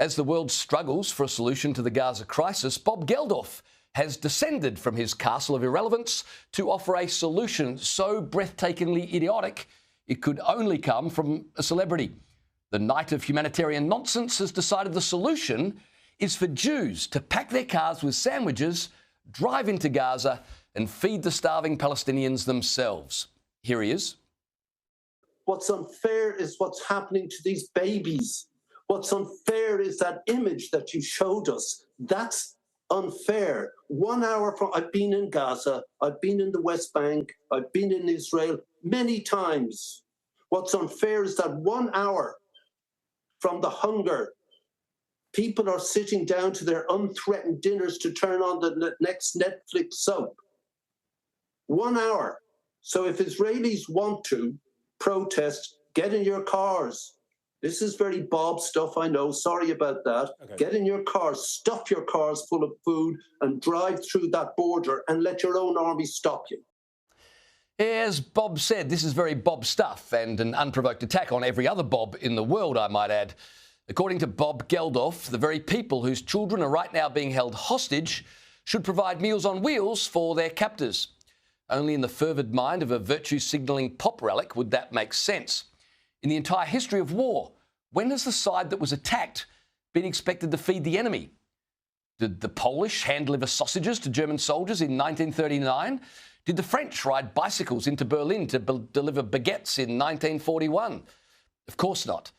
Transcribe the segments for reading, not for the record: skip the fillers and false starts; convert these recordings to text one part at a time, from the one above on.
As the world struggles for a solution to the Gaza crisis, Bob Geldof has descended from his castle of irrelevance to offer a solution so breathtakingly idiotic it could only come from a celebrity. The Knight of Humanitarian Nonsense has decided the solution is for Jews to pack their cars with sandwiches, drive into Gaza and feed the starving Palestinians themselves. Here he is. What's unfair is what's happening to these babies. What's unfair is that image that you showed us. That's unfair. 1 hour from, I've been in Gaza, I've been in the West Bank, I've been in Israel many times. What's unfair is that 1 hour from the hunger, people are sitting down to their unthreatened dinners to turn on the next Netflix soap. 1 hour. So if Israelis want to protest, get in your cars. This is very Bob stuff, I know. Sorry about that. Okay. Get in your cars, stuff your cars full of food and drive through that border and let your own army stop you. As Bob said, this is very Bob stuff and an unprovoked attack on every other Bob in the world, I might add. According to Bob Geldof, the very people whose children are right now being held hostage should provide Meals on Wheels for their captors. Only in the fervid mind of a virtue-signalling pop relic would that make sense. In the entire history of war, when has the side that was attacked been expected to feed the enemy? Did the Polish hand-deliver sausages to German soldiers in 1939? Did the French ride bicycles into Berlin to deliver baguettes in 1941? Of course not.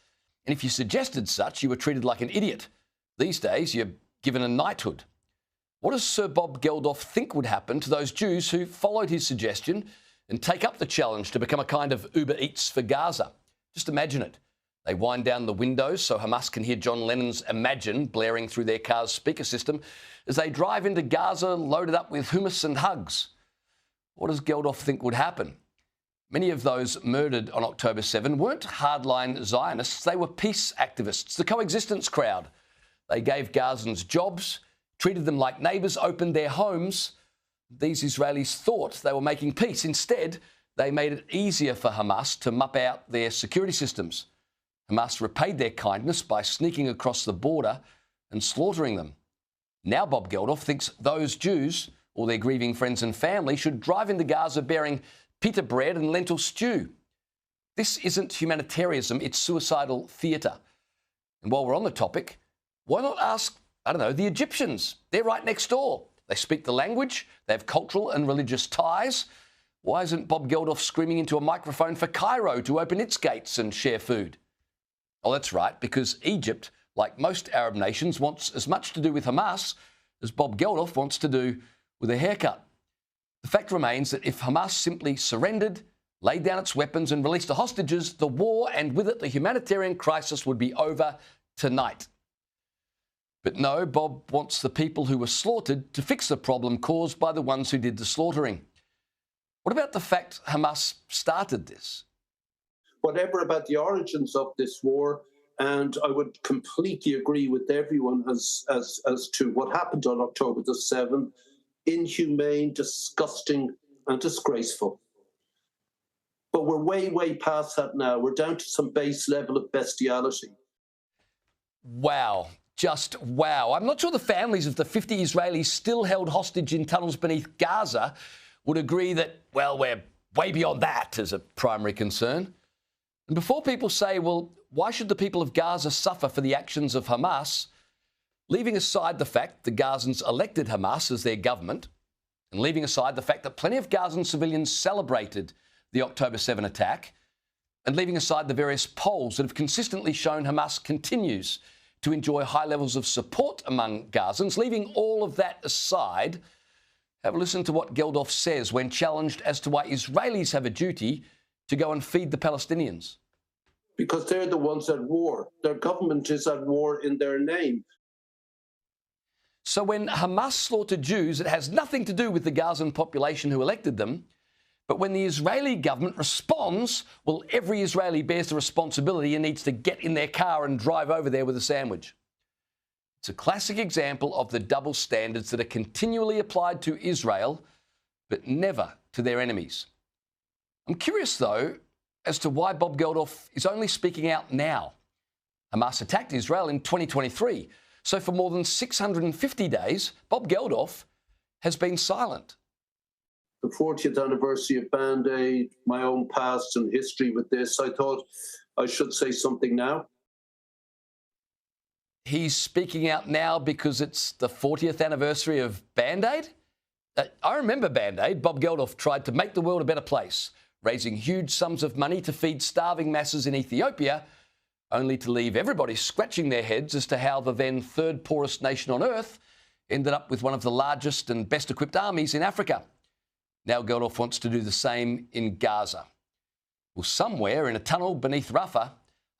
And if you suggested such, you were treated like an idiot. These days, you're given a knighthood. What does Sir Bob Geldof think would happen to those Jews who followed his suggestion and take up the challenge to become a kind of Uber Eats for Gaza? Just imagine it. They wind down the windows so Hamas can hear John Lennon's Imagine blaring through their car's speaker system as they drive into Gaza loaded up with hummus and hugs. What does Geldof think would happen? Many of those murdered on October 7 weren't hardline Zionists, they were peace activists, the coexistence crowd. They gave Gazans jobs, treated them like neighbours, opened their homes. These Israelis thought they were making peace. Instead, they made it easier for Hamas to mup out their security systems. Hamas repaid their kindness by sneaking across the border and slaughtering them. Now Bob Geldof thinks those Jews, or their grieving friends and family, should drive into Gaza bearing pita bread and lentil stew. This isn't humanitarianism, it's suicidal theatre. And while we're on the topic, why not ask, the Egyptians? They're right next door. They speak the language, they have cultural and religious ties. Why isn't Bob Geldof screaming into a microphone for Cairo to open its gates and share food? Oh, that's right, because Egypt, like most Arab nations, wants as much to do with Hamas as Bob Geldof wants to do with a haircut. The fact remains that if Hamas simply surrendered, laid down its weapons and released the hostages, the war and with it the humanitarian crisis would be over tonight. But no, Bob wants the people who were slaughtered to fix the problem caused by the ones who did the slaughtering. What about the fact Hamas started this? Whatever about the origins of this war, and I would completely agree with everyone as to what happened on October the 7th, inhumane, disgusting and disgraceful. But we're way, way past that now. We're down to some base level of bestiality. Wow. Just wow. I'm not sure the families of the 50 Israelis still held hostage in tunnels beneath Gaza would agree that, well, we're way beyond that as a primary concern. And before people say, well, why should the people of Gaza suffer for the actions of Hamas, leaving aside the fact the Gazans elected Hamas as their government, and leaving aside the fact that plenty of Gazan civilians celebrated the October 7 attack, and leaving aside the various polls that have consistently shown Hamas continues to enjoy high levels of support among Gazans, leaving all of that aside, have a listen to what Geldof says when challenged as to why Israelis have a duty to go and feed the Palestinians. Because they're the ones at war. Their government is at war in their name. So when Hamas slaughtered Jews, it has nothing to do with the Gazan population who elected them. But when the Israeli government responds, well, every Israeli bears the responsibility and needs to get in their car and drive over there with a sandwich. It's a classic example of the double standards that are continually applied to Israel, but never to their enemies. I'm curious, though, as to why Bob Geldof is only speaking out now. Hamas attacked Israel in 2023. So for more than 650 days, Bob Geldof has been silent. The 40th anniversary of Band Aid, my own past and history with this, I thought I should say something now. He's speaking out now because it's the 40th anniversary of Band Aid? I remember Band Aid. Bob Geldof tried to make the world a better place, raising huge sums of money to feed starving masses in Ethiopia, only to leave everybody scratching their heads as to how the then third poorest nation on earth ended up with one of the largest and best equipped armies in Africa. Now Geldof wants to do the same in Gaza. Well, somewhere in a tunnel beneath Rafah,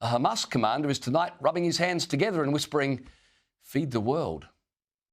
a Hamas commander is tonight rubbing his hands together and whispering, "Feed the world."